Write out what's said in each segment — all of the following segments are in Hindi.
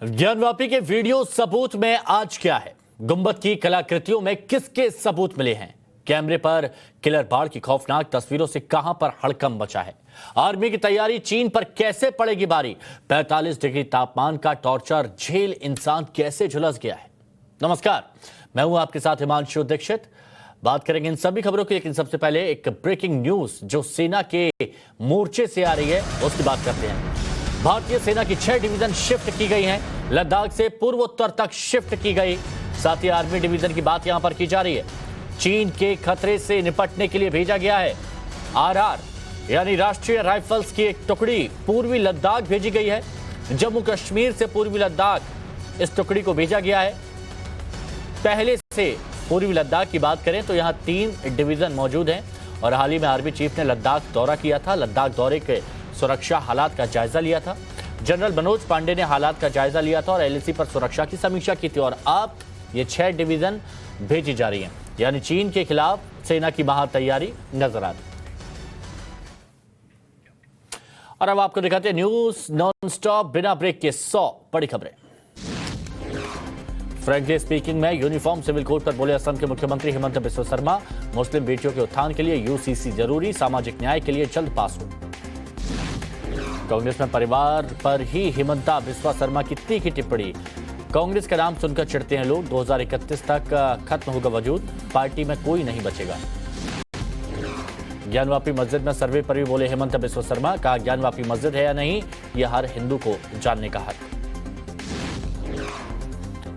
ज्ञानवापी के वीडियो सबूत में आज क्या है? गुंबद की कलाकृतियों में किसके सबूत मिले हैं? कैमरे पर किलर बाढ़ की खौफनाक तस्वीरों से कहां पर हड़कंप मचा है? आर्मी की तैयारी, चीन पर कैसे पड़ेगी भारी? 45 डिग्री तापमान का टॉर्चर झेल इंसान कैसे झुलस गया है? नमस्कार, मैं हूं आपके साथ हिमांशु दीक्षित। बात करेंगे इन सभी खबरों की, लेकिन सबसे पहले एक ब्रेकिंग न्यूज जो सेना के मोर्चे से आ रही है उसकी बात करते हैं। भारतीय सेना की 6 डिवीजन शिफ्ट की गई हैं, लद्दाख से पूर्वोत्तर तक शिफ्ट की गई। साथ ही आर्मी डिवीजन की बात यहां पर की जा रही है। चीन के खतरे से निपटने के लिए भेजा गया है आरआर यानी राष्ट्रीय राइफल्स की एक टुकड़ी पूर्वी लद्दाख भेजी गई है। जम्मू कश्मीर से पूर्वी लद्दाख इस टुकड़ी को भेजा गया है। पहले से पूर्वी लद्दाख की बात करें तो यहां 3 डिवीजन मौजूद हैं और हाल ही में आर्मी चीफ ने लद्दाख दौरा किया था। लद्दाख दौरे के सुरक्षा हालात का जायजा लिया था। जनरल मनोज पांडे ने हालात का जायजा लिया था और एलएसी पर सुरक्षा की समीक्षा की थी। और अब ये 6 डिवीजन भेजी जा रही हैं, यानी चीन के खिलाफ सेना की महा तैयारी नजर आ रही। और अब आपको दिखाते हैं न्यूज नॉन स्टॉप, बिना ब्रेक के 100 बड़ी खबरें। फ्रैंकली स्पीकिंग में यूनिफॉर्म सिविल कोड पर बोले असम के मुख्यमंत्री हिमंत बिस्वा शर्मा। मुस्लिम बेटियों के उत्थान के लिए यूसीसी जरूरी, सामाजिक न्याय के लिए जल्द पास हो। कांग्रेस में परिवार पर ही हिमंता बिस्वा शर्मा की तीखी टिप्पणी। कांग्रेस का नाम सुनकर चिढ़ते हैं लोग। 2031 तक खत्म होगा वजूद, पार्टी में कोई नहीं बचेगा। ज्ञानवापी मस्जिद में सर्वे पर भी बोले हिमंत बिस्वा शर्मा। कहा ज्ञानवापी मस्जिद है या नहीं, यह हर हिंदू को जानने का हक।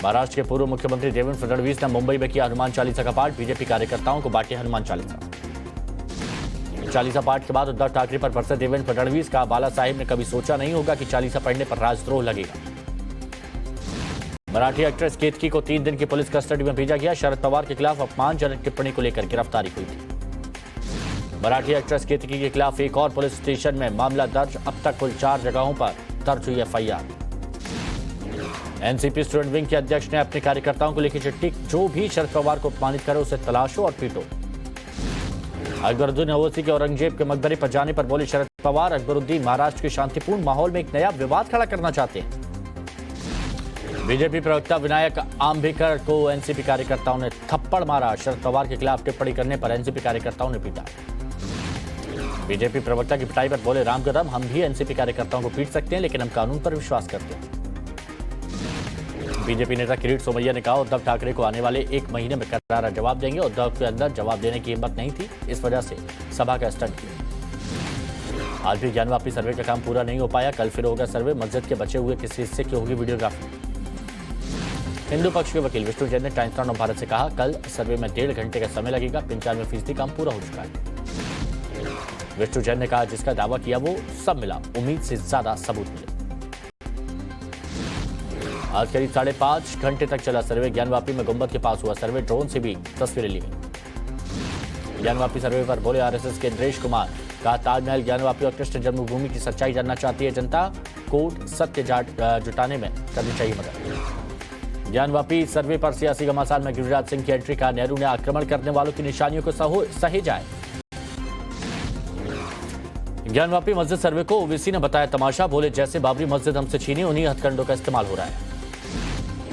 महाराष्ट्र के पूर्व मुख्यमंत्री देवेंद्र फडणवीस ने मुंबई में किया हनुमान चालीसा का पाठ। बीजेपी कार्यकर्ताओं को बांटे हनुमान चालीसा। चालीसा पाठ के बाद उद्धव ठाकरे पर बरसे देवेंद्र फडणवीस। का बाला साहिब ने कभी सोचा नहीं होगा कि चालीसा पढ़ने पर राजद्रोह लगेगा। मराठी एक्ट्रेस केतकी को 3 दिन की पुलिस कस्टडी में भेजा गया। शरद पवार के खिलाफ अपमानजनक टिप्पणी को लेकर गिरफ्तारी हुई थी। मराठी एक्ट्रेस केतकी के खिलाफ एक और पुलिस स्टेशन में मामला दर्ज। अब तक कुल 4 जगहों पर दर्ज हुई एफआईआर। एनसीपी स्टूडेंट विंग के अध्यक्ष ने अपने कार्यकर्ताओं को लिखी चिट्ठी। जो भी शरद पवार को अपमानित करे उसे तलाशो और पीटो। अकबरुद्दीन ओवैसी के औरंगजेब के मकबरे पर जाने पर बोले शरद पवार। अकबरुद्दीन महाराष्ट्र के शांतिपूर्ण माहौल में एक नया विवाद खड़ा करना चाहते हैं। बीजेपी प्रवक्ता विनायक आंबेकर को एनसीपी कार्यकर्ताओं ने थप्पड़ मारा। शरद पवार के खिलाफ टिप्पणी करने पर एनसीपी कार्यकर्ताओं ने पीटा। बीजेपी प्रवक्ता की पिटाई पर बोले राम कदम। हम भी एनसीपी कार्यकर्ताओं को पीट सकते हैं, लेकिन हम कानून पर विश्वास करते हैं। बीजेपी नेता किरीट सोमैया ने कहा उद्धव ठाकरे को आने वाले 1 महीने में करारा जवाब देंगे। उद्धव के अंदर जवाब देने की हिम्मत नहीं थी, इस वजह से सभा का स्टंट किया। आज भी ज्ञानवापी सर्वे का काम पूरा नहीं हो पाया। कल फिर होगा सर्वे। मस्जिद के बचे हुए किसी हिस्से की होगी वीडियोग्राफी। हिंदू पक्ष के वकील विष्णु जैन ने टाइम्स ऑफ भारत से कहा कल सर्वे में 1.5 घंटे का समय लगेगा। 95% काम पूरा हो चुका है। विष्णु जैन ने कहा जिसका दावा किया वो सब मिला, उम्मीद से ज्यादा सबूत मिले। आज करीब 5.5 घंटे तक चला सर्वे। ज्ञानवापी में गुंबद के पास हुआ सर्वे। ड्रोन से भी तस्वीरें ली गई। ज्ञानवापी सर्वे पर बोले आरएसएस के नरेश कुमार। कहा ताजमहल, ज्ञानवापी और कृष्ण जन्मभूमि की सच्चाई जानना चाहती है जनता। कोर्ट सत्य जुटाने में करनी चाहिए मदद। ज्ञानवापी सर्वे पर सियासी घमासान में गिरिराज सिंह की एंट्री। कहा नेहरू ने आक्रमण करने वालों की निशानियों को सही जाए। ज्ञानवापी मस्जिद सर्वे को ओवैसी ने बताया तमाशा। बोले जैसे बाबरी मस्जिद हमसे छीनी, उन्हीं हथकंडों का इस्तेमाल हो रहा है।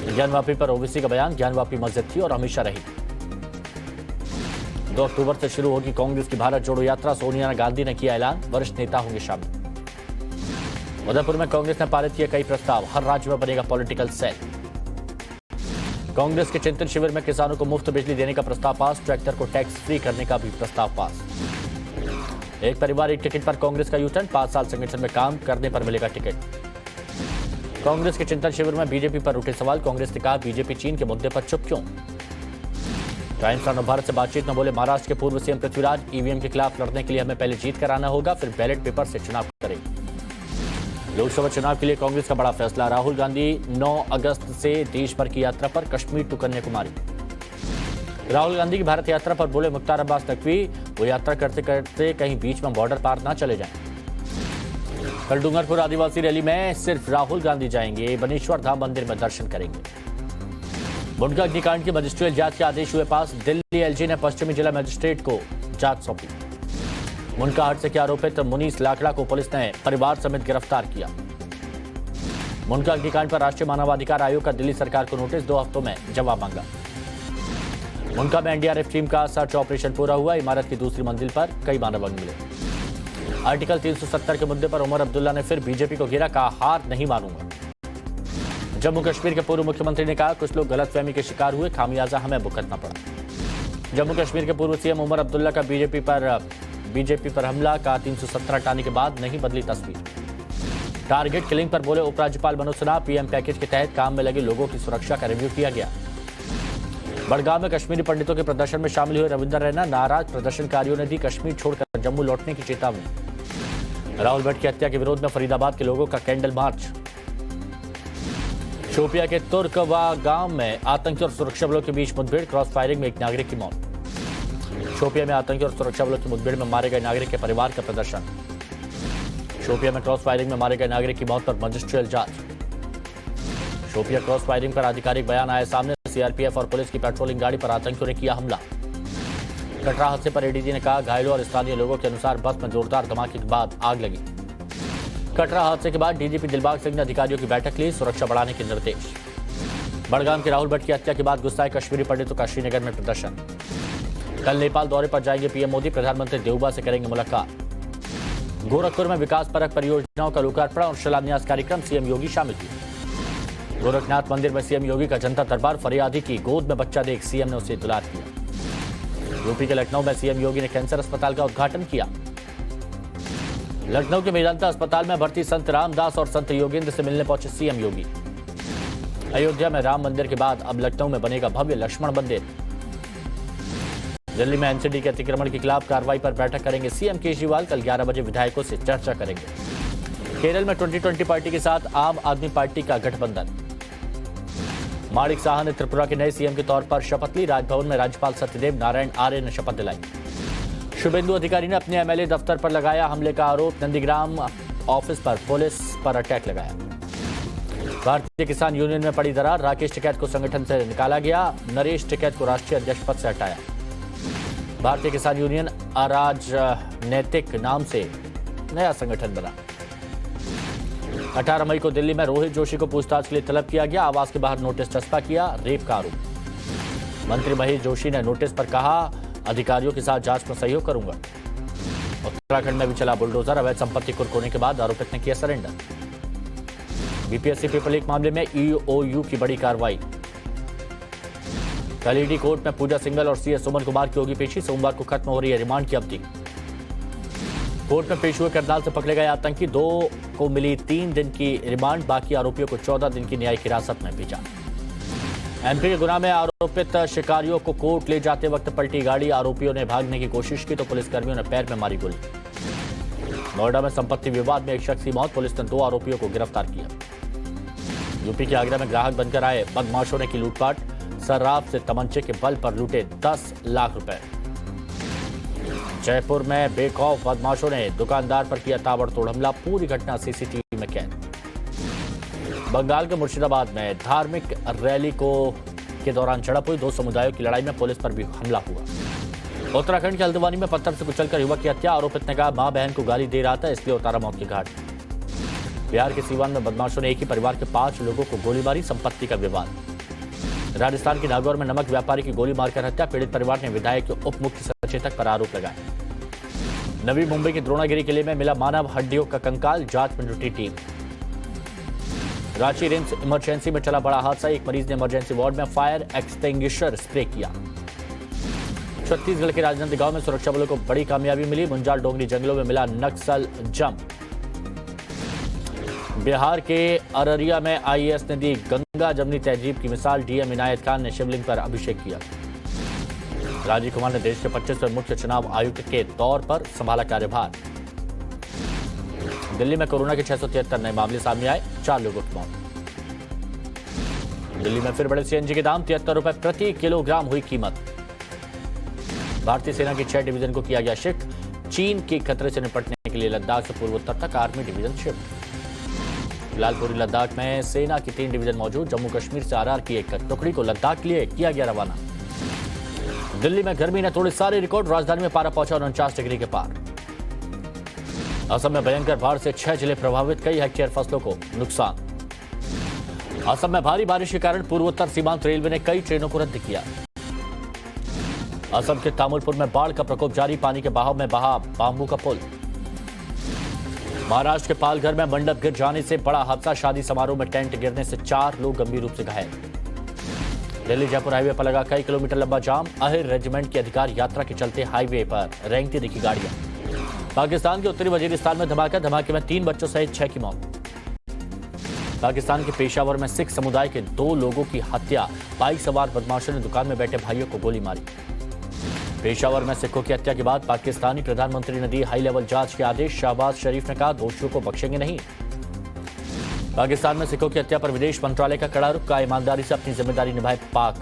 ज्ञानवापी पर ओवैसी का बयान। ज्ञानवापी मस्जिद थी और हमेशा रही। 2 अक्टूबर से शुरू होगी कांग्रेस की भारत जोड़ो यात्रा। सोनिया गांधी ने किया ऐलान, वरिष्ठ नेता होंगे शामिल। उदयपुर में कांग्रेस ने पारित किए कई प्रस्ताव। हर राज्य में बनेगा पॉलिटिकल सेल। कांग्रेस के चिंतन शिविर में किसानों को मुफ्त बिजली देने का प्रस्ताव पास। ट्रैक्टर को टैक्स फ्री करने का भी प्रस्ताव पास। एक परिवार एक टिकट पर कांग्रेस का यूटर्न। 5 साल संगठन में काम करने पर मिलेगा टिकट। कांग्रेस के चिंतन शिविर में बीजेपी पर उठे सवाल। कांग्रेस ने कहा बीजेपी चीन के मुद्दे पर चुप क्यों। टाइम्स ऑफ भारत से बातचीत में बोले महाराष्ट्र के पूर्व सीएम पृथ्वीराज। ईवीएम के खिलाफ लड़ने के लिए हमें पहले जीत कराना होगा, फिर बैलेट पेपर से चुनाव करेंगे। लोकसभा चुनाव के लिए कांग्रेस का बड़ा फैसला। राहुल गांधी 9 अगस्त से देश भर की यात्रा पर। कश्मीर टू कन्याकुमारी। राहुल गांधी की भारत यात्रा पर बोले मुख्तार अब्बास नकवी। वो यात्रा करते करते कहीं बीच में बॉर्डर पार ना चले जाएं। कल डूंगरपुर आदिवासी रैली में सिर्फ राहुल गांधी जाएंगे। बनेश्वर धाम मंदिर में दर्शन करेंगे। बुंडका अग्निकांड की मजिस्ट्रियल जांच के आदेश हुए पास। दिल्ली एलजी ने पश्चिमी जिला मजिस्ट्रेट को जांच सौंपी। मुनकाहट से आरोपित मुनीस लाखड़ा को पुलिस ने परिवार समेत गिरफ्तार किया। मुनका अग्निकांड पर राष्ट्रीय मानवाधिकार आयोग का दिल्ली सरकार को नोटिस, 2 हफ्तों में जवाब मांगा। मुनका में एनडीआरएफ टीम का सर्च ऑपरेशन पूरा हुआ, इमारत की दूसरी मंजिल पर कई मानव अंग मिले। आर्टिकल 370 के मुद्दे पर उमर अब्दुल्ला ने फिर बीजेपी को घेरा, कहा हार नहीं मानूंगा। जम्मू कश्मीर के पूर्व मुख्यमंत्री ने कहा कुछ लोग गलतफहमी के शिकार हुए, खामियाजा हमें भुगतना पड़ा। जम्मू कश्मीर के पूर्व सीएम उमर अब्दुल्ला का बीजेपी पर हमला, का 370 हटाने के बाद नहीं बदली तस्वीर। टारगेट किलिंग पर बोले उपराज्यपाल मनोज सिन्हा, पीएम पैकेज के तहत काम में लगे लोगों की सुरक्षा का रिव्यू किया गया। बड़गांव में कश्मीरी पंडितों के प्रदर्शन में शामिल हुए रविंदर रैना, नाराज प्रदर्शनकारियों ने दी कश्मीर छोड़कर जम्मू लौटने की चेतावनी। राहुल भट्ट की हत्या के विरोध में फरीदाबाद के लोगों का कैंडल मार्च। शोपिया के तुर्कवा गांव में आतंकी और सुरक्षा बलों के बीच मुठभेड़, क्रॉस फायरिंग में एक नागरिक की मौत। शोपिया में आतंकी और सुरक्षा बलों की मुठभेड़ में मारे गए नागरिक के परिवार का प्रदर्शन। शोपिया में क्रॉस फायरिंग में मारे गए नागरिक की मौत पर मजिस्ट्रियल जांच। शोपिया क्रॉस फायरिंग पर आधिकारिक बयान आए सामने, सीआरपीएफ और पुलिस की पेट्रोलिंग गाड़ी पर आतंकियों ने किया हमला। कटरा हादसे पर एडीजी ने कहा घायलों और स्थानीय लोगों के अनुसार बस में जोरदार धमाके के बाद आग लगी। कटरा हादसे के बाद डीजीपी दिलबाग सिंह ने अधिकारियों की बैठक ली, सुरक्षा बढ़ाने के निर्देश। बड़गाम के राहुल भट्ट की हत्या के बाद गुस्साए कश्मीरी पंडितों का श्रीनगर में प्रदर्शन। कल नेपाल दौरे पर जाएंगे पीएम मोदी, प्रधानमंत्री देवबा से करेंगे मुलाकात। गोरखपुर में विकास परक परियोजनाओं का लोकार्पण और शिलान्यास कार्यक्रम, सीएम योगी शामिल हुए। गोरखनाथ मंदिर में सीएम योगी का जनता दरबार, फरियादी की गोद में बच्चा देख सीएम ने उसे दुलार किया। यूपी के लखनऊ में सीएम योगी ने कैंसर अस्पताल का उद्घाटन किया। लखनऊ के मेदांता अस्पताल में भर्ती संत रामदास और संत योगेंद्र से मिलने पहुंचे सीएम योगी। अयोध्या में राम मंदिर के बाद अब लखनऊ में बनेगा भव्य लक्ष्मण मंदिर। दिल्ली में एनसीडी के अतिक्रमण के खिलाफ कार्रवाई पर बैठक करेंगे सीएम केजरीवाल, कल 11 बजे विधायकों से चर्चा करेंगे। केरल में 2020 पार्टी के साथ आम आदमी पार्टी का गठबंधन। माणिक साहा ने त्रिपुरा के नए सीएम के तौर पर शपथ ली, राजभवन में राज्यपाल सत्यदेव नारायण आर्य ने शपथ दिलाई। शुभेंदु अधिकारी ने अपने एमएलए दफ्तर पर लगाया हमले का आरोप, नंदीग्राम ऑफिस पर पुलिस पर अटैक लगाया। भारतीय किसान यूनियन में पड़ी दरार, राकेश टिकैत को संगठन से निकाला गया, नरेश टिकैत को राष्ट्रीय अध्यक्ष पद से हटाया। भारतीय किसान यूनियन अराजनैतिक नाम से नया संगठन बना। 18 मई को दिल्ली में रोहित जोशी को पूछताछ के लिए तलब किया गया, आवास के बाहर नोटिस चस्पा किया, रेप का आरोप। मंत्री महेश जोशी ने नोटिस पर कहा अधिकारियों के साथ जांच में सहयोग करूंगा। उत्तराखंड में भी चला बुलडोजर, अवैध संपत्ति कुर्कोने के बाद आरोपित ने किया सरेंडर। बीपीएससी पेपर लीक मामले में ईओयू की बड़ी कार्रवाई। कल ईडी कोर्ट में पूजा सिंघल और सीएस सुमन कुमार की होगी पेशी, सोमवार को खत्म हो रही है रिमांड की अवधि। कोर्ट में पेश हुए करनाल से पकड़े गए आतंकी, 2 को मिली 3 दिन की रिमांड, बाकी आरोपियों को 14 दिन की न्यायिक हिरासत में भेजा। एमपी के गुना में आरोपित शिकारियों को कोर्ट ले जाते वक्त पलटी गाड़ी, आरोपियों ने भागने की कोशिश की तो पुलिसकर्मियों ने पैर में मारी गोली। नोएडा में संपत्ति विवाद में एक शख्स की मौत, पुलिस ने 2 आरोपियों को गिरफ्तार किया। यूपी के आगरा में ग्राहक बनकर आए बदमाशों ने की लूटपाट, शराब से तमंचे के बल पर लूटे 10 लाख रुपए। जयपुर में बेखौफ बदमाशों ने दुकानदार पर किया ताबड़तोड़ हमला, पूरी घटना सीसीटीवी में कैद। बंगाल के मुर्शिदाबाद में धार्मिक रैली के दौरान झड़प हुई, 2 समुदायों की लड़ाई में पुलिस पर भी हमला हुआ। उत्तराखंड के हल्द्वानी में पत्थर से कुचलकर युवक की हत्या, आरोपित ने कहा मां बहन को गाली दे रहा था इसलिए उतारा मौत के घाट। बिहार के सीवान में बदमाशों ने एक ही परिवार के 5 लोगों को गोली मारी, संपत्ति का विवाद। राजस्थान के नागौर में नमक व्यापारी की गोली मारकर हत्या, पीड़ित परिवार ने विधायक के उप मुख्य सचेतक पर आरोप लगाया। नवी मुंबई के द्रोणागिरी किले में मिला मानव हड्डियों का कंकाल, जांच में जुटी टीम। रांची रिम्स इमरजेंसी में चला बड़ा हादसा, एक मरीज ने इमरजेंसी वार्ड में फायर एक्सटिंग्विशर स्प्रे किया। छत्तीसगढ़ के राजनांदगांव में सुरक्षा बलों को बड़ी कामयाबी मिली, मुंजाल डोंगरी जंगलों में मिला नक्सल जंप। बिहार के अररिया में आईएएस ने दी गंगा जमनी तहजीब की मिसाल, डीएम इनायत खान ने शिवलिंग पर अभिषेक किया। राजीव कुमार ने देश के 25वें मुख्य चुनाव आयुक्त के तौर पर संभाला कार्यभार। दिल्ली में कोरोना के 673 नए मामले सामने आए, 4 लोगों की मौत। दिल्ली में फिर बढ़े सीएनजी के दाम, 73 रुपए प्रति किलोग्राम हुई कीमत। भारतीय सेना की 6 डिवीजन को किया गया शिफ्ट, चीन के खतरे से निपटने के लिए लद्दाख से पूर्वोत्तर तक army division shift. Lalpuri Ladakh में सेना की 3 डिवीजन मौजूद, जम्मू कश्मीर से आरआर की एक टुकड़ी को लद्दाख के लिए किया गया रवाना। दिल्ली में गर्मी ने तोड़े सारे रिकॉर्ड, राजधानी में पारा पहुंचा 49 डिग्री के पार। असम में भयंकर बाढ़ से 6 जिले प्रभावित, कई हेक्टेयर फसलों को नुकसान। असम में भारी बारिश के कारण पूर्वोत्तर सीमांत रेलवे ने कई ट्रेनों को रद्द किया। असम के तामुलपुर में बाढ़ का प्रकोप जारी, पानी के बहाव में बहा बांबू का पुल। महाराष्ट्र के पालघर में मंडप गिर जाने से बड़ा हादसा, शादी समारोह में टेंट गिरने से 4 लोग गंभीर रूप से घायल। दिल्ली जयपुर हाईवे पर लगा कई किलोमीटर लंबा जाम, अहिर रेजिमेंट के अधिकार यात्रा के चलते हाईवे पर रेंगती दिखी गाड़ियां। पाकिस्तान के उत्तरी वजीरिस्तान में धमाके में 3 बच्चों सहित 6 की मौत। पाकिस्तान के पेशावर में सिख समुदाय के 2 लोगों की हत्या, बाइक सवार बदमाशों ने दुकान में बैठे भाइयों को गोली मारी। पेशावर में सिखों की हत्या के बाद पाकिस्तानी प्रधानमंत्री ने दी हाई लेवल जांच के आदेश, शहबाज शरीफ ने कहा दोषियों को बख्शेंगे नहीं। पाकिस्तान में सिखों की हत्या पर विदेश मंत्रालय का कड़ा रुख, का ईमानदारी से अपनी जिम्मेदारी निभाए पाक।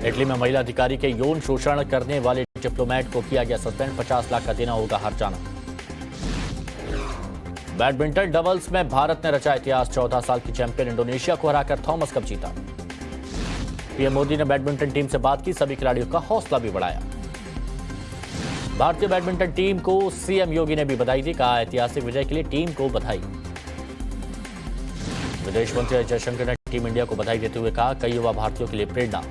इटली में महिला अधिकारी के यौन शोषण करने वाले डिप्लोमेट को किया गया सस्पेंड, 50 लाख का देना होगा हर्जाना। बैडमिंटन डबल्स में भारत ने रचा इतिहास, 14 साल की चैंपियन इंडोनेशिया को हराकर थॉमस कप जीता। पीएम मोदी ने बैडमिंटन टीम से बात की, सभी खिलाड़ियों का हौसला भी बढ़ाया। भारतीय बैडमिंटन टीम को सीएम योगी ने भी बधाई दी, कहा ऐतिहासिक विजय के लिए टीम को बधाई। विदेश मंत्री एस जयशंकर ने टीम इंडिया को बधाई देते हुए कहा कई युवा भारतीयों के लिए प्रेरणा।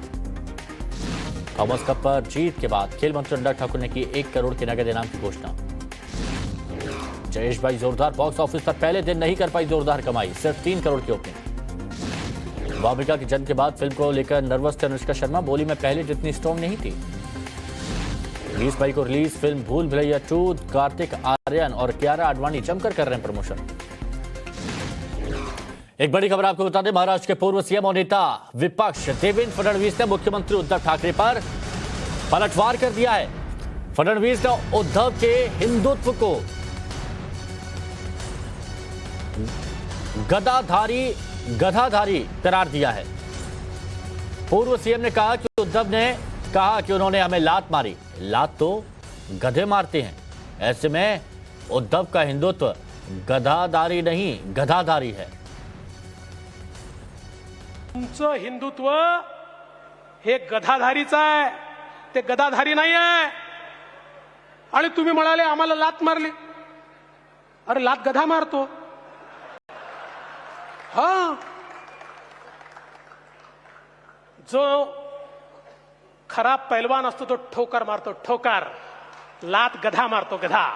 थॉमस कप पर जीत के बाद खेल मंत्री अनुराग ठाकुर ने की 1 करोड़ के नगद इनाम की घोषणा। जयेश भाई जोरदार, बॉक्स ऑफिस पर पहले दिन नहीं कर पाई जोरदार कमाई, सिर्फ 3 करोड़ की ओपनिंग। भाविका के जन्म के बाद फिल्म को लेकर नर्वस थे अनुष्का शर्मा, बोली मैं पहले जितनी स्ट्रॉन्ग नहीं थी। 20 मई को रिलीज फिल्म भूल भुलैया 2, कार्तिक आर्यन और कियारा आडवाणी जमकर कर रहे हैं प्रमोशन। एक बड़ी खबर आपको बता दें, महाराष्ट्र के पूर्व सीएम और नेता विपक्ष देवेंद्र फडणवीस ने मुख्यमंत्री उद्धव ठाकरे पर पलटवार कर दिया है। फडणवीस ने उद्धव के हिंदुत्व को गधाधारी करार दिया है। पूर्व सीएम ने कहा कि उद्धव ने कहा कि उन्होंने हमें लात मारी, लात तो गधे मारते हैं, ऐसे में उद्धव का हिंदुत्व गधाधारी नहीं गधाधारी है। तुमचं हिंदुत्व हे गधाधारीचं आहे, ते गधाधारी नाही आहे। आणि तुम्ही म्हणाले आम्हाला लात मारली, अरे लात गधा मारतो। हाँ, जो खराब पहलवान असतो तो ठोकर मारतो, ठोकर, लात गधा मारतो, गधा।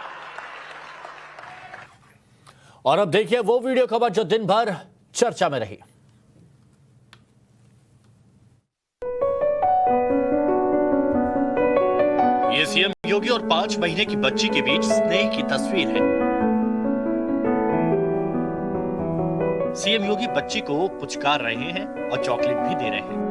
और अब देखिए वो वीडियो खबर जो दिन भर चर्चा में रही। ये सीएम योगी और 5 महीने की बच्ची के बीच स्नेह की तस्वीर है। सीएम योगी बच्ची को पुचकार रहे हैं और चॉकलेट भी दे रहे हैं।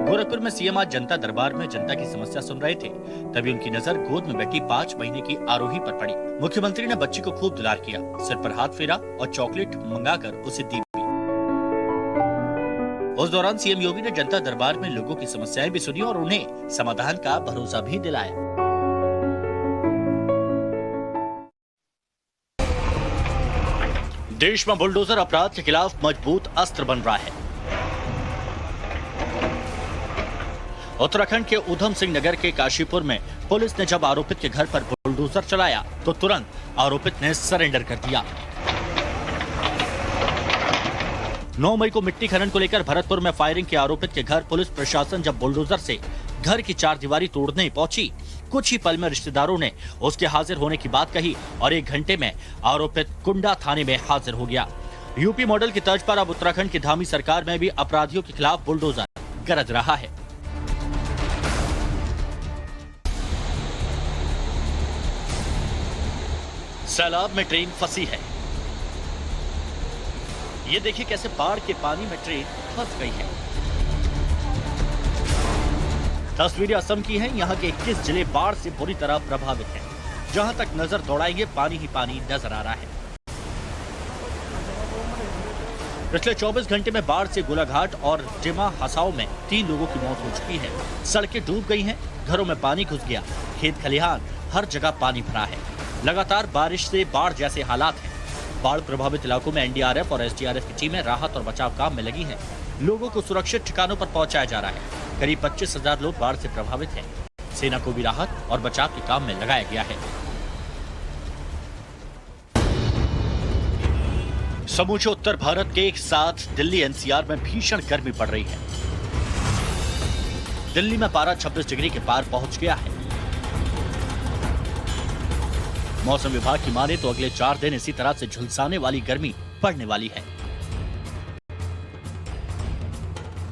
गोरखपुर में सीएम आज जनता दरबार में जनता की समस्या सुन रहे थे, तभी उनकी नजर गोद में बैठी 5 महीने की आरोही पर पड़ी। मुख्यमंत्री ने बच्ची को खूब दुलार किया, सिर पर हाथ फेरा और चॉकलेट मंगाकर उसे दी। उस दौरान सीएम योगी ने जनता दरबार में लोगों की समस्याएं भी सुनी और उन्हें समाधान का भरोसा भी दिलाया। देश में बुलडोजर अपराध के खिलाफ मजबूत अस्त्र बन रहा है। उत्तराखंड के उधम सिंह नगर के काशीपुर में पुलिस ने जब आरोपित के घर पर बुलडोजर चलाया तो तुरंत आरोपित ने सरेंडर कर दिया। 9 मई को मिट्टी खनन को लेकर भरतपुर में फायरिंग के आरोपित के घर पुलिस प्रशासन जब बुलडोजर से घर की 4 दीवारी तोड़ने पहुंची, कुछ ही पल में रिश्तेदारों ने उसके हाजिर होने की बात कही और 1 घंटे में आरोपित कुंडा थाने में हाजिर हो गया। यूपी मॉडल की तर्ज पर अब उत्तराखंड की धामी सरकार में भी अपराधियों के खिलाफ बुलडोजर गरज रहा है। सैलाब में ट्रेन फंसी है। ये देखिए कैसे बाढ़ के पानी में ट्रेन फंस गई है। तस्वीरें असम की हैं। यहाँ के 21 जिले बाढ़ से बुरी तरह प्रभावित हैं। जहां तक नजर दौड़ाएंगे पानी ही पानी नजर आ रहा है। पिछले 24 घंटे में बाढ़ से गोलाघाट और डिमा हसाओ में 3 लोगों की मौत हो चुकी है। सड़कें डूब गई हैं, घरों में पानी घुस गया, खेत खलिहान हर जगह पानी भरा है। लगातार बारिश से बाढ़ जैसे हालात हैं। बाढ़ प्रभावित इलाकों में एनडीआरएफ और एसडीआरएफ की टीमें राहत और बचाव काम में लगी हैं। लोगों को सुरक्षित ठिकानों पर पहुंचाया जा रहा है। करीब 25,000 लोग बाढ़ से प्रभावित हैं। सेना को भी राहत और बचाव के काम में लगाया गया है। समूचे उत्तर भारत के एक साथ दिल्ली एनसीआर में भीषण गर्मी पड़ रही है। दिल्ली में पारा 26 डिग्री के पार पहुंच गया है। मौसम विभाग की माने तो अगले 4 दिन इसी तरह से झुलसाने वाली गर्मी पड़ने वाली है।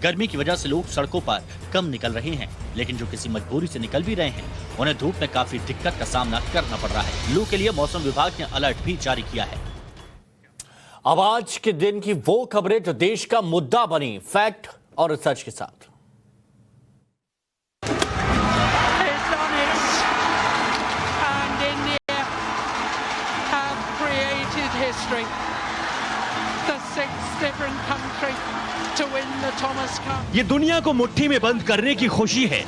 गर्मी की वजह से लोग सड़कों पर कम निकल रहे हैं, लेकिन जो किसी मजबूरी से निकल भी रहे हैं उन्हें धूप में काफी दिक्कत का सामना करना पड़ रहा है। लू के लिए मौसम विभाग ने अलर्ट भी जारी किया है। अब आज के दिन की वो खबरें जो देश का मुद्दा बनी, फैक्ट और रिसर्च के साथ। ये दुनिया को मुट्ठी में बंद करने की खुशी है।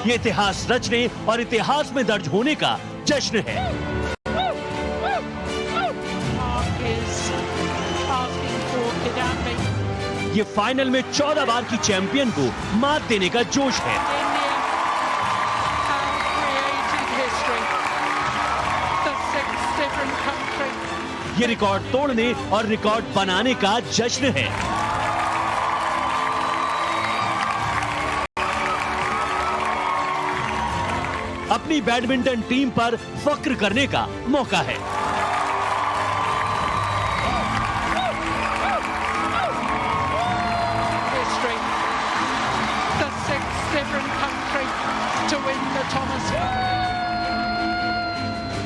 ये इतिहास रचने और इतिहास में दर्ज होने का जश्न है। ये फाइनल में 14 बार की चैंपियन को मात देने का जोश है। ये रिकॉर्ड तोड़ने और रिकॉर्ड बनाने का जश्न है। अपनी बैडमिंटन टीम पर फक्र करने का मौका है।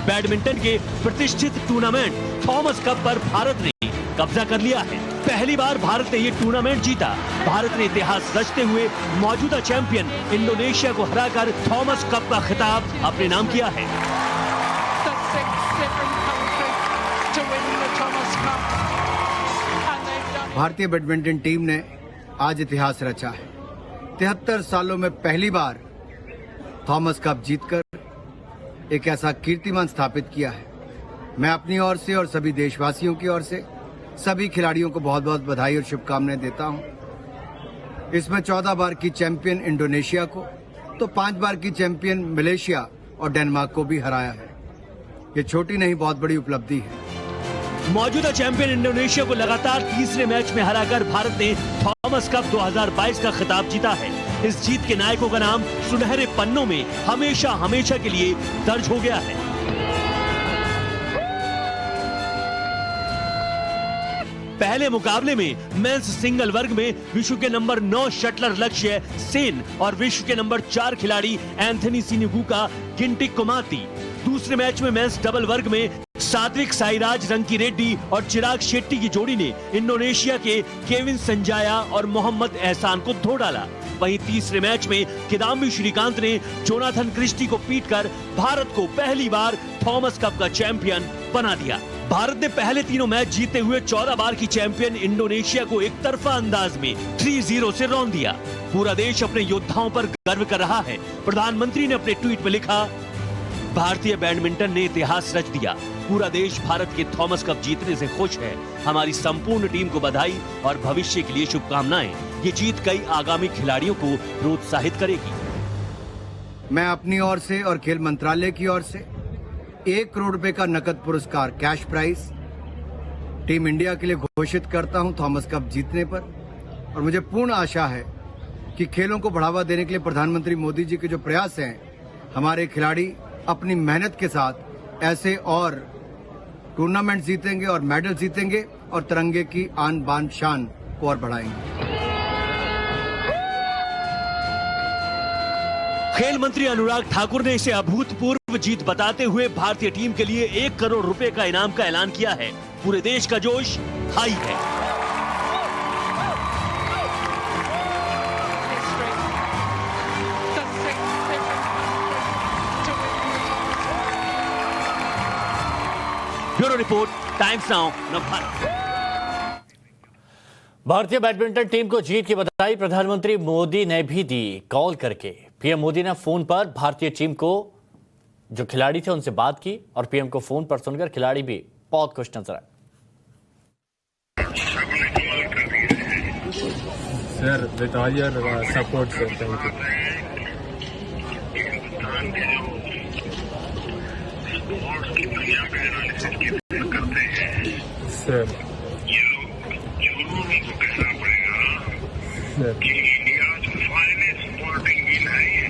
बैडमिंटन के प्रतिष्ठित टूर्नामेंट थॉमस कप पर भारत ने कब्जा कर लिया है। पहली बार भारत ने ये टूर्नामेंट जीता। भारत ने इतिहास रचते हुए मौजूदा चैंपियन इंडोनेशिया को हराकर थॉमस कप का खिताब अपने नाम किया है। भारतीय बैडमिंटन टीम ने आज इतिहास रचा है। 73 सालों में पहली बार थॉमस कप जीतकर एक ऐसा कीर्तिमान स्थापित किया है। मैं अपनी ओर से और सभी देशवासियों की ओर से सभी खिलाड़ियों को बहुत बहुत बधाई और शुभकामनाएं देता हूं। इसमें 14 बार की चैंपियन इंडोनेशिया को तो 5 बार की चैंपियन मलेशिया और डेनमार्क को भी हराया है। ये छोटी नहीं, बहुत बड़ी उपलब्धि है। मौजूदा चैंपियन इंडोनेशिया को लगातार तीसरे मैच में हराकर भारत ने थॉमस कप 2022 का खिताब जीता है। इस जीत के नायकों का नाम सुनहरे पन्नों में हमेशा हमेशा के लिए दर्ज हो गया है। पहले मुकाबले में मेंस सिंगल वर्ग में विश्व के नंबर 9 शटलर लक्ष्य सेन और विश्व के नंबर 4 खिलाड़ी एंथनी सिनिगू का गिंटिक कोमाती। दूसरे मैच में मेंस डबल वर्ग में सात्विक साईराज रंकी रेड्डी और चिराग शेट्टी की जोड़ी ने इंडोनेशिया के केविन संजाया और मोहम्मद एहसान को धो डाला। वहीं तीसरे मैच में किदाम्बी श्रीकांत ने जोनाथन क्रिस्टी को पीटकर भारत को पहली बार थॉमस कप का चैंपियन बना दिया। भारत ने पहले तीनों मैच जीते हुए 14 बार की चैंपियन इंडोनेशिया को एक तरफा अंदाज में 3-0 से रौंद दिया। पूरा देश अपने योद्धाओं पर गर्व कर रहा है। प्रधानमंत्री ने अपने ट्वीट में लिखा, भारतीय बैडमिंटन ने इतिहास रच दिया। पूरा देश भारत के थॉमस कप जीतने से खुश है। हमारी संपूर्ण टीम को बधाई और भविष्य के लिए शुभकामनाएं। ये जीत कई आगामी खिलाड़ियों को प्रोत्साहित करेगी। मैं अपनी ओर से और खेल मंत्रालय की ओर से 1 करोड़ रुपए का नकद पुरस्कार कैश प्राइज टीम इंडिया के लिए घोषित करता हूं थॉमस कप जीतने पर। और मुझे पूर्ण आशा है कि खेलों को बढ़ावा देने के लिए प्रधानमंत्री मोदी जी के जो प्रयास हैं, हमारे खिलाड़ी अपनी मेहनत के साथ ऐसे और टूर्नामेंट जीतेंगे और मेडल जीतेंगे और तिरंगे की आन बान शान को और बढ़ाएंगे। खेल मंत्री अनुराग ठाकुर ने इसे अभूतपूर्व जीत बताते हुए भारतीय टीम के लिए 1 करोड़ रुपए का इनाम का ऐलान किया है। पूरे देश का जोश हाई है। Bureau report, times now Navbharat. भारतीय बैडमिंटन टीम को जीत की बधाई प्रधानमंत्री मोदी ने भी दी। कॉल करके पीएम मोदी ने फोन पर भारतीय टीम को जो खिलाड़ी थे उनसे बात की और पीएम को फोन पर सुनकर खिलाड़ी भी बहुत खुश नजर आए। Sir, with all your support, sir, thank you. Pakistan के जो स्पोर्ट्स की दुनिया में एनालिसिस की करते हैं सर ये लोग जरूर उनको कहना पड़ेगा कि इंडिया फाइनेस्ट स्पोर्टिंग विन है ये।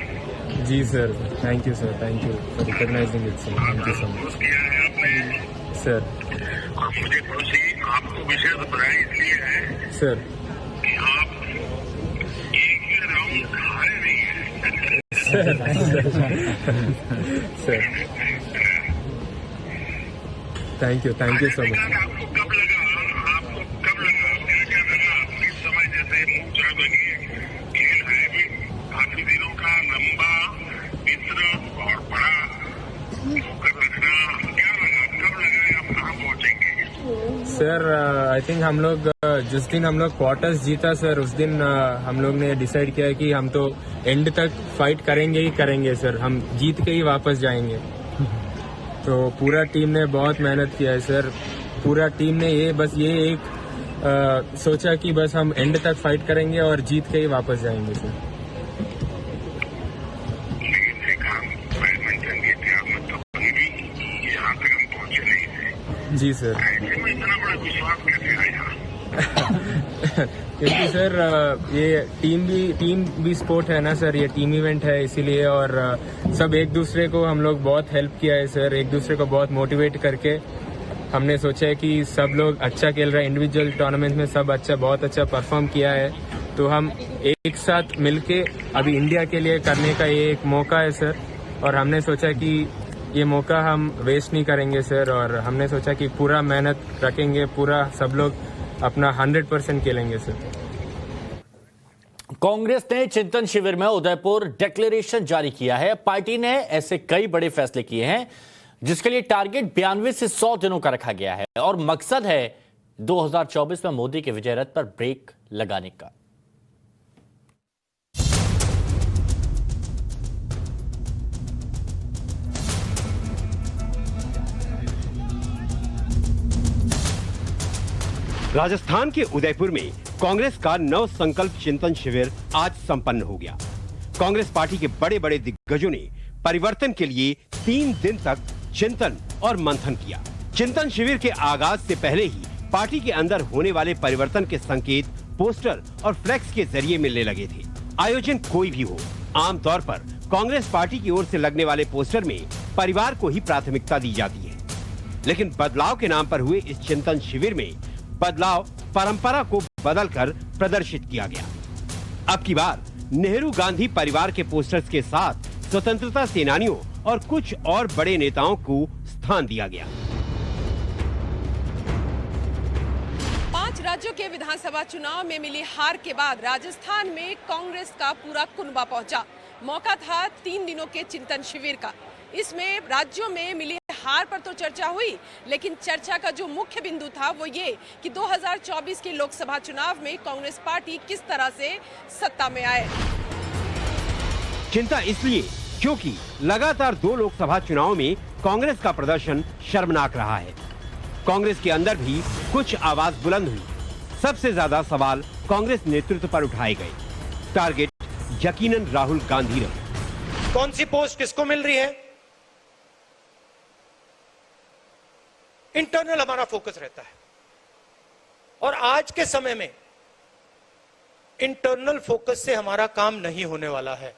जी sir, thank you sir, thank you for recognising it sir, thank you so much अफसोस किया है आपने सर। और मुझे खुशी आपको विशेष बधाई इसलिए है सर कि आप एक ही राउंड हारे नहीं है। Sir thank you so much. आपको कब लगा मेरा क्या लगा अपनी समय जैसे मूर्छा बनी है खेल है भी काफी दिनों का लंबा मित्र और बड़ा होकर रखना क्या लगा कब लगा आप कहाँ पहुंचेंगे? सर आई थिंक हम लोग जिस दिन हम लोग क्वार्टर्स जीता सर, उस दिन हम लोग ने डिसाइड किया कि हम तो एंड तक फाइट करेंगे ही करेंगे सर, हम जीत के ही वापस जाएंगे। तो पूरा टीम ने बहुत मेहनत किया है सर, पूरा टीम ने ये एक सोचा कि बस हम एंड तक फाइट करेंगे और जीत के ही वापस जाएंगे सर। लेकिन एक हम बैडमिंटन ये थे आप मतलब कहीं भी यहाँ तक हम पहुंचे नहीं थे, जी सर। ऐसे में इतना बड़ा विश्वास कैसे आया? क्योंकि सर ये टीम भी स्पोर्ट है ना सर, ये टीम इवेंट है इसीलिए, और सब एक दूसरे को हम लोग बहुत हेल्प किया है सर, एक दूसरे को बहुत मोटिवेट करके हमने सोचा है कि सब लोग अच्छा खेल रहे हैं, इंडिविजुअल टूर्नामेंट में सब बहुत अच्छा परफॉर्म किया है, तो हम एक साथ मिलके अभी इंडिया के लिए करने का ये एक मौका है सर, और हमने सोचा कि ये मौका हम वेस्ट नहीं करेंगे सर, और हमने सोचा कि पूरा मेहनत रखेंगे, पूरा सब लोग अपना 100% खेलेंगे सर। कांग्रेस ने चिंतन शिविर में उदयपुर डिक्लेरेशन जारी किया है। पार्टी ने ऐसे कई बड़े फैसले किए हैं जिसके लिए टारगेट 92 से 100 दिनों का रखा गया है और मकसद है 2024 में मोदी के विजय रथ पर ब्रेक लगाने का। राजस्थान के उदयपुर में कांग्रेस का नव संकल्प चिंतन शिविर आज संपन्न हो गया। कांग्रेस पार्टी के बड़े बड़े दिग्गजों ने परिवर्तन के लिए 3 दिन तक चिंतन और मंथन किया। चिंतन शिविर के आगाज से पहले ही पार्टी के अंदर होने वाले परिवर्तन के संकेत पोस्टर और फ्लैक्स के जरिए मिलने लगे थे। आयोजन कोई भी हो, आमतौर पर कांग्रेस पार्टी की ओर से लगने वाले पोस्टर में परिवार को ही प्राथमिकता दी जाती है, लेकिन बदलाव के नाम पर हुए इस चिंतन शिविर में बदलाव परंपरा को बदलकर प्रदर्शित किया गया। अब की बार नेहरू गांधी परिवार के पोस्टर्स के साथ स्वतंत्रता सेनानियों और कुछ और बड़े नेताओं को स्थान दिया गया। 5 राज्यों के विधानसभा चुनाव में मिली हार के बाद राजस्थान में कांग्रेस का पूरा कुनबा पहुंचा। मौका था 3 दिनों के चिंतन शिविर का। इसमें राज्यों में मिली हार पर तो चर्चा हुई, लेकिन चर्चा का जो मुख्य बिंदु था वो ये कि 2024 के लोकसभा चुनाव में कांग्रेस पार्टी किस तरह से सत्ता में आए। चिंता इसलिए क्योंकि लगातार 2 लोकसभा चुनाव में कांग्रेस का प्रदर्शन शर्मनाक रहा है। कांग्रेस के अंदर भी कुछ आवाज बुलंद हुई। सबसे ज्यादा सवाल कांग्रेस नेतृत्व पर उठाए गए। टारगेट यकीनन राहुल गांधी रहे। कौन सी पोस्ट किसको मिल रही है, इंटरनल हमारा फोकस रहता है, और आज के समय में इंटरनल फोकस से हमारा काम नहीं होने वाला है।